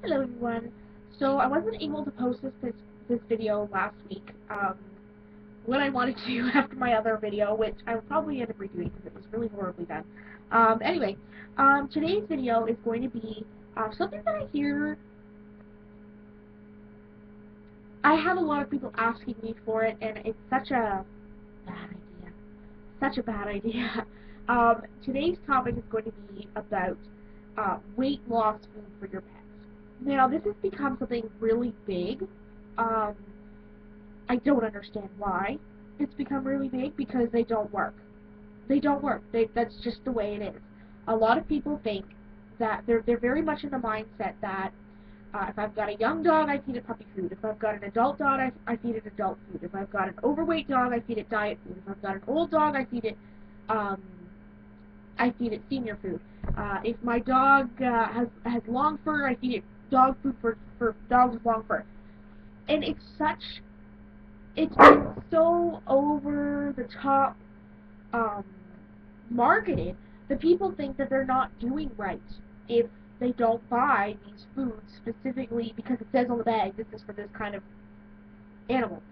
Hello everyone. So I wasn't able to post this video last week when I wanted to after my other video, which I will probably end up redoing because it was really horribly done. Anyway, today's video is going to be something that I hear. I have a lot of people asking me for it, and it's such a bad idea. Such a bad idea. Today's topic is going to be about weight loss food for your pets. Now, this has become something really big. Um, I don't understand why it's become really big because they don't work. They don't work. That's just the way it is. A lot of people think that they're very much in the mindset that if I've got a young dog, I feed it puppy food. If I've got an adult dog, I feed it adult food. If I've got an overweight dog, I feed it diet food. If I've got an old dog, um, I feed it senior food. If my dog has long fur, I feed it dog food for dogs with long fur. And it's been so over the top um, marketed that people think that they're not doing right if they don't buy these foods specifically because it says on the bag this is for this kind of animal.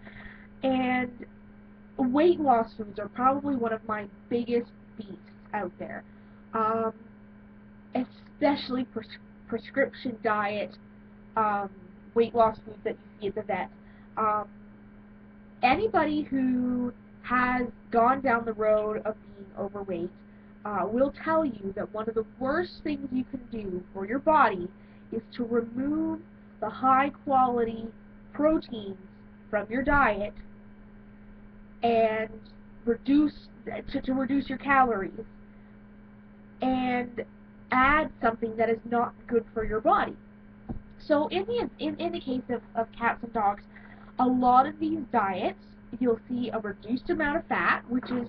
And weight loss foods are probably one of my biggest beasts out there, um, especially prescription diet um, weight loss foods that you see at the vet. Um, Anybody who has gone down the road of being overweight will tell you that one of the worst things you can do for your body is to remove the high quality proteins from your diet and reduce to reduce your calories and add something that is not good for your body. So in the case of cats and dogs, a lot of these diets, you'll see a reduced amount of fat, which is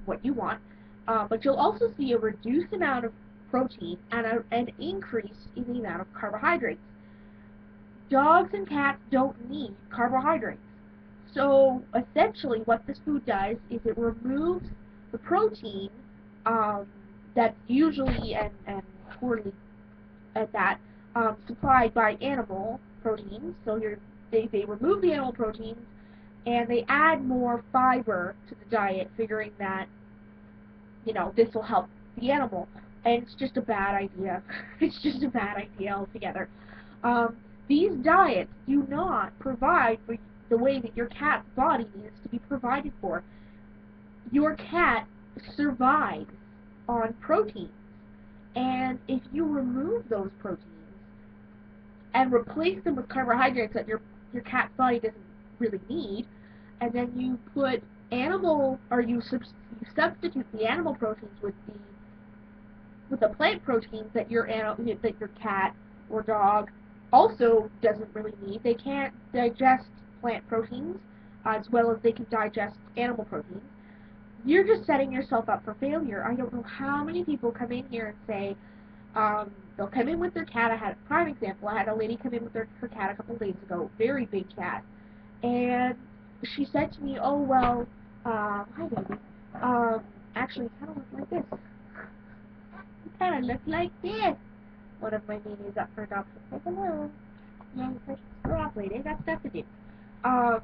what you want, but you'll also see a reduced amount of protein and an increase in the amount of carbohydrates. Dogs and cats don't need carbohydrates. So essentially what this food does is it removes the protein um, that's usually and poorly at that supplied by animal proteins. So they remove the animal proteins and they add more fiber to the diet, figuring that this will help the animal. And it's just a bad idea. It's just a bad idea altogether. Um, these diets do not provide for the way that your cat's body needs to be provided for. Your cat survives on proteins, and if you remove those proteins and replace them with carbohydrates that your cat's body doesn't really need, and then you put animal or you substitute the animal proteins with the plant proteins that your cat or dog also doesn't really need. They can't digest plant proteins as well as they can digest animal proteins. You're just setting yourself up for failure. I don't know how many people come in here and say, they'll come in with their cat. I had a prime example. I had a lady come in with her cat a couple days ago, very big cat, and she said to me, "Oh well, hi baby. Actually, it kind of looked like this. It kind of looked like this." One of my babies up for adoption. Say hello. Young precious girl lady. Got stuff to do. Um,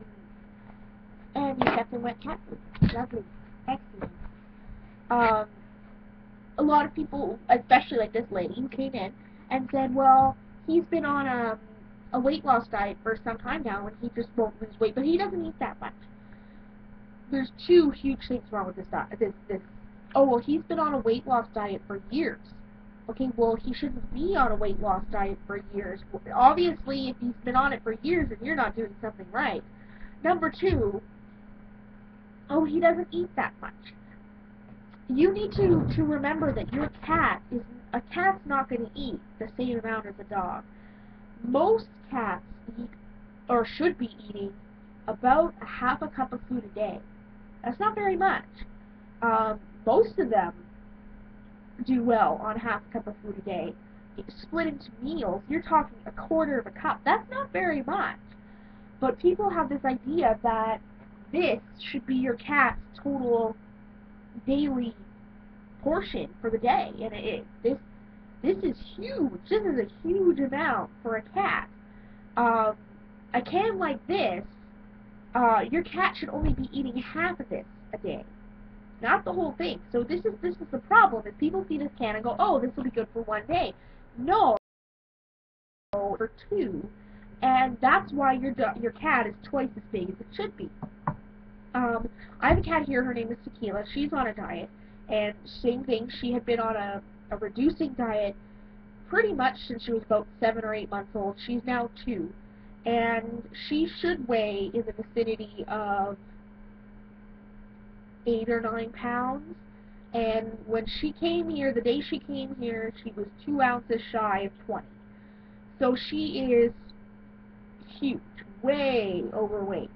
and you kept in wet cat food. Lovely, excellent. Um, a lot of people, especially like this lady who came in and said, well, he's been on a weight loss diet for some time now and he just won't lose weight, but he doesn't eat that much. There's two huge things wrong with this diet. Oh, well, he's been on a weight loss diet for years. Okay, well, he shouldn't be on a weight loss diet for years. Obviously, if he's been on it for years, then you're not doing something right. Number two, oh, he doesn't eat that much. You need to remember that your a cat's not going to eat the same amount as a dog. Most cats eat or should be eating about a half a cup of food a day. That's not very much. Most of them do well on half a cup of food a day. Split into meals, you're talking a quarter of a cup. That's not very much. But people have this idea that this should be your cat's total daily portion for the day, and This is huge. This is a huge amount for a cat. Um, a can like this, your cat should only be eating half of this a day, not the whole thing. So this is the problem. Is people see this can and go, oh, this will be good for one day. No, for two, and that's why your cat is twice as big as it should be. I have a cat here. Her name is Tequila. She's on a diet, and same thing. She had been on a reducing diet pretty much since she was about 7 or 8 months old. She's now 2, and she should weigh in the vicinity of 8 or 9 pounds. And when she came here, the day she came here, she was 2 ounces shy of 20. So she is huge, way overweight.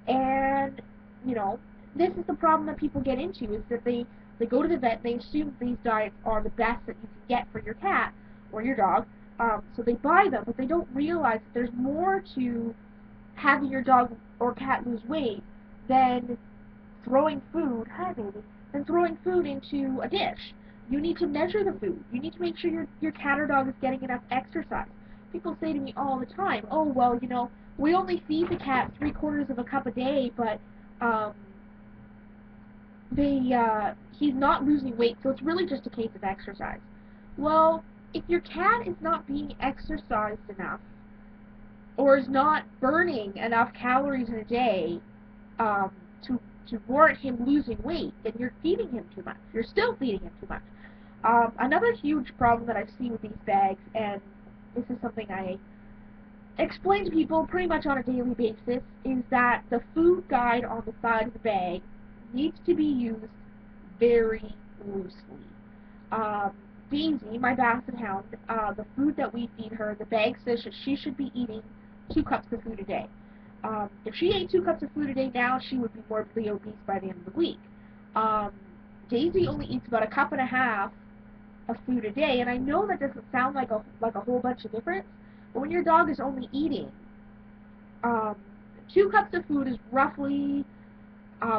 And, you know, this is the problem that people get into, is that they go to the vet and they assume these diets are the best that you can get for your cat or your dog, so they buy them, but they don't realize that there's more to having your dog or cat lose weight than throwing food, hi baby, than throwing food into a dish. You need to measure the food. You need to make sure your cat or dog is getting enough exercise. People say to me all the time, oh, well, you know, we only feed the cat 3/4 of a cup a day, but he's not losing weight, so it's really just a case of exercise. Well, if your cat is not being exercised enough, or is not burning enough calories in a day to warrant him losing weight, then you're feeding him too much. You're still feeding him too much. Another huge problem that I've seen with these bags, and this is something I explain to people pretty much on a daily basis, is that the food guide on the side of the bag needs to be used very loosely. Daisy, my Basset Hound, the food that we feed her, the bag says that she should be eating 2 cups of food a day. If she ate 2 cups of food a day now, she would be morbidly obese by the end of the week. Daisy only eats about 1.5 cups of food a day, and I know that doesn't sound like a whole bunch of difference, but when your dog is only eating 2 cups of food is roughly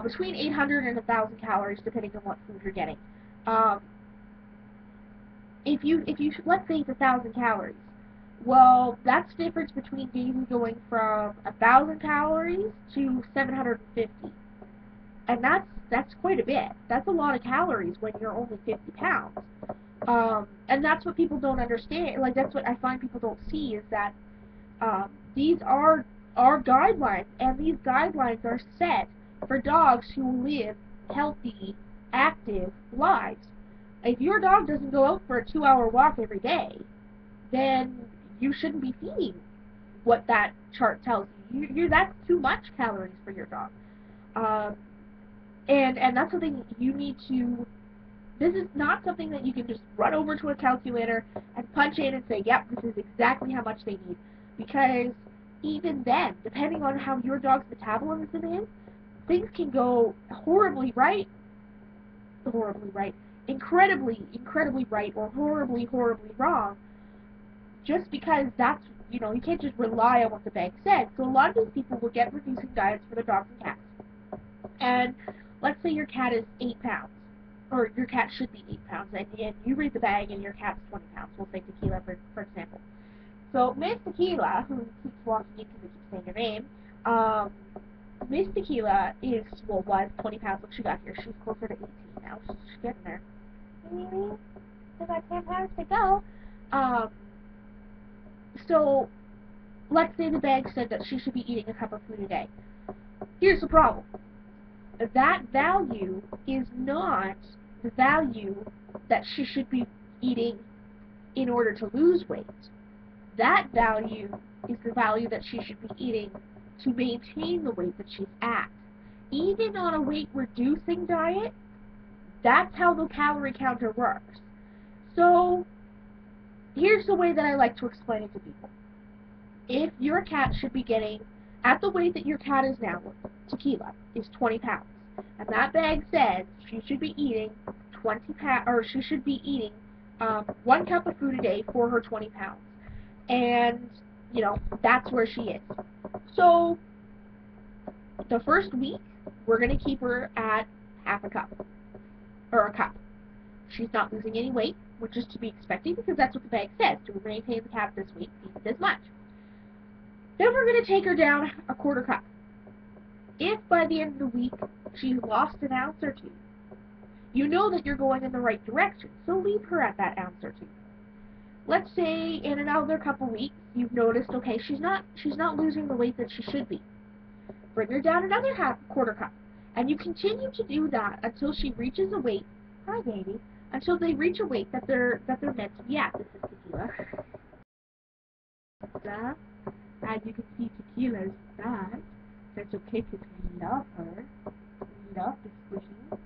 between 800 and 1,000 calories, depending on what food you're getting. If you let's say it's 1,000 calories, well, that's the difference between Daisy going from 1,000 calories to 750, and that's quite a bit. That's a lot of calories when you're only 50 pounds. And that's what people don't understand. Like, that's what I find people don't see, is that these are guidelines, and these guidelines are set for dogs who live healthy, active lives. If your dog doesn't go out for a 2-hour walk every day, then you shouldn't be feeding what that chart tells you. That's too much calories for your dog. And that's something you need to. This is not something that you can just run over to a calculator and punch in and say, yep, this is exactly how much they need. Because even then, depending on how your dog's metabolism is, things can go horribly right, incredibly right, or horribly wrong, just because that's, you know, you can't just rely on what the bag said. So a lot of these people will get reducing diets for their dogs and cats. And let's say your cat is 8 pounds, or your cat should be 8 pounds, and you read the bag and your cat's 20 pounds. We'll say Tequila, for example. So Miss Tequila, who keeps walking in because we keep saying her name, Miss Tequila was 20 pounds when she got here. She's closer to 18 now. She's getting there. Maybe. Still got 10 pounds to go. So, let's say the bag said that she should be eating a cup of food a day. Here's the problem. That value is not the value that she should be eating in order to lose weight. That value is the value that she should be eating to maintain the weight that she's at. Even on a weight-reducing diet, that's how the calorie counter works. So, here's the way that I like to explain it to people. If your cat should be getting, at the weight that your cat is now, Tequila, is 20 pounds, and that bag says she should be eating 1 cup of food a day for her 20 pounds. And, you know, that's where she is. So, the first week, we're going to keep her at half a cup, or a cup. She's not losing any weight. which is to be expected because that's what the bag says. To maintain the cat this week, eat this much. Then we're going to take her down a quarter cup. If by the end of the week she's lost an ounce or two, you know that you're going in the right direction, so leave her at that ounce or two. Let's say in another couple weeks you've noticed, okay, she's not losing the weight that she should be. Bring her down another quarter cup, and you continue to do that until she reaches a weight. Hi, baby. Until they reach a weight that they're meant to be at. This is Tequila. As you can see, Tequila's fat. That's okay because we love her. We love the squishy.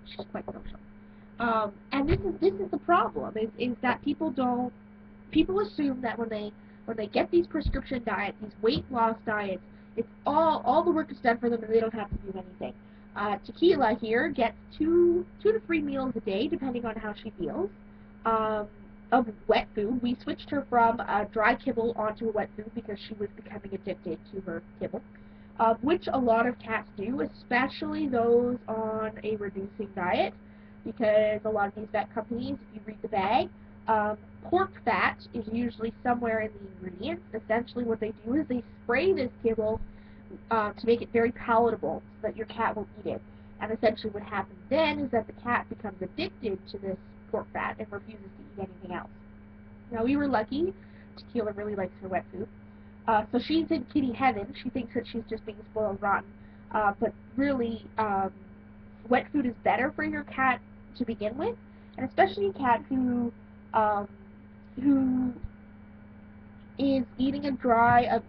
She's quite social. And this is the problem is that people assume that when they get these prescription diets, these weight loss diets, it's all the work is done for them and they don't have to do anything. Tequila here gets 2 to 3 meals a day, depending on how she feels, of wet food. We switched her from dry kibble onto a wet food because she was becoming addicted to her kibble, which a lot of cats do, especially those on a reducing diet, because a lot of these vet companies, if you read the bag, pork fat is usually somewhere in the ingredients. Essentially what they do is they spray this kibble to make it very palatable so that your cat will eat it. And essentially what happens then is that the cat becomes addicted to this pork fat and refuses to eat anything else. Now we were lucky. Tequila really likes her wet food. So she's in kitty heaven. She thinks that she's just being spoiled rotten. But really, wet food is better for your cat to begin with, and especially a cat who is eating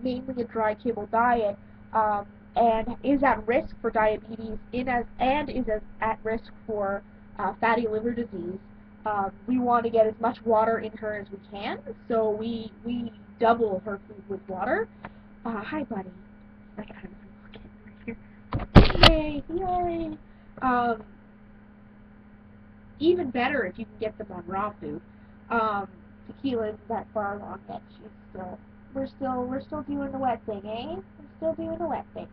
mainly a dry kibble diet, and is at risk for diabetes, and is at risk for fatty liver disease. We want to get as much water in her as we can, so we double her food with water. Hi, buddy. I got him right here. Yay! Even better if you can get them on raw food. Tequila isn't that far along yet. We're still doing the wet thing, eh? We're still doing the wet thing.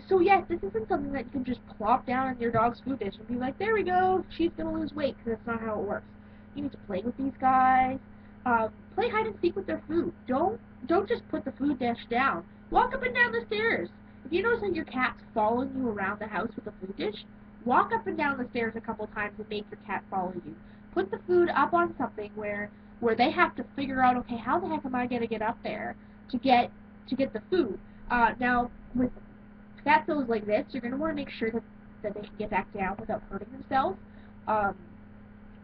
So yes, this isn't something that you can just plop down in your dog's food dish and be like, there we go, she's gonna lose weight, because that's not how it works. You need to play with these guys. Play hide and seek with their food. Don't just put the food dish down. Walk up and down the stairs. If you notice that your cat's following you around the house with the food dish, walk up and down the stairs a couple times and make your cat follow you. Put the food up on something where they have to figure out, okay, how the heck am I gonna get up there to get the food? Now with fatzos like this, you're gonna want to make sure that they can get back down without hurting themselves,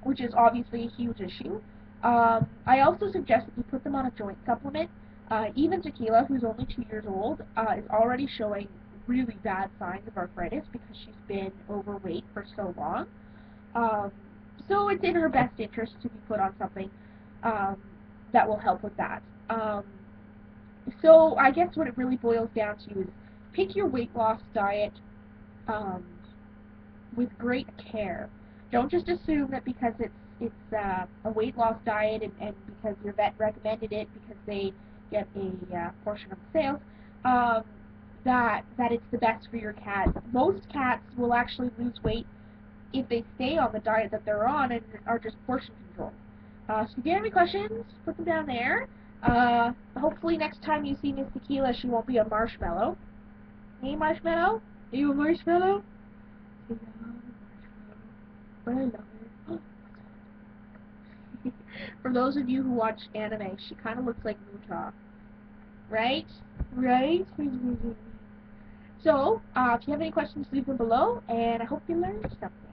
which is obviously a huge issue. I also suggest that you put them on a joint supplement. Even Tequila, who's only 2 years old, is already showing really bad signs of arthritis because she's been overweight for so long. So it's in her best interest to be put on something that will help with that. So I guess what it really boils down to is pick your weight loss diet with great care. Don't just assume that because it's a weight loss diet and because your vet recommended it because they get a portion of the sales, that it's the best for your cat. Most cats will actually lose weight if they stay on the diet that they're on and are just portion controlled. So if you have any questions, put them down there. Hopefully next time you see Miss Tequila, she won't be a marshmallow. Hey, Marshmallow? Are you a marshmallow? I love marshmallow. But I love her. For those of you who watch anime, she kind of looks like Muta. Right? Right? So, if you have any questions, leave them below, and I hope you learned something.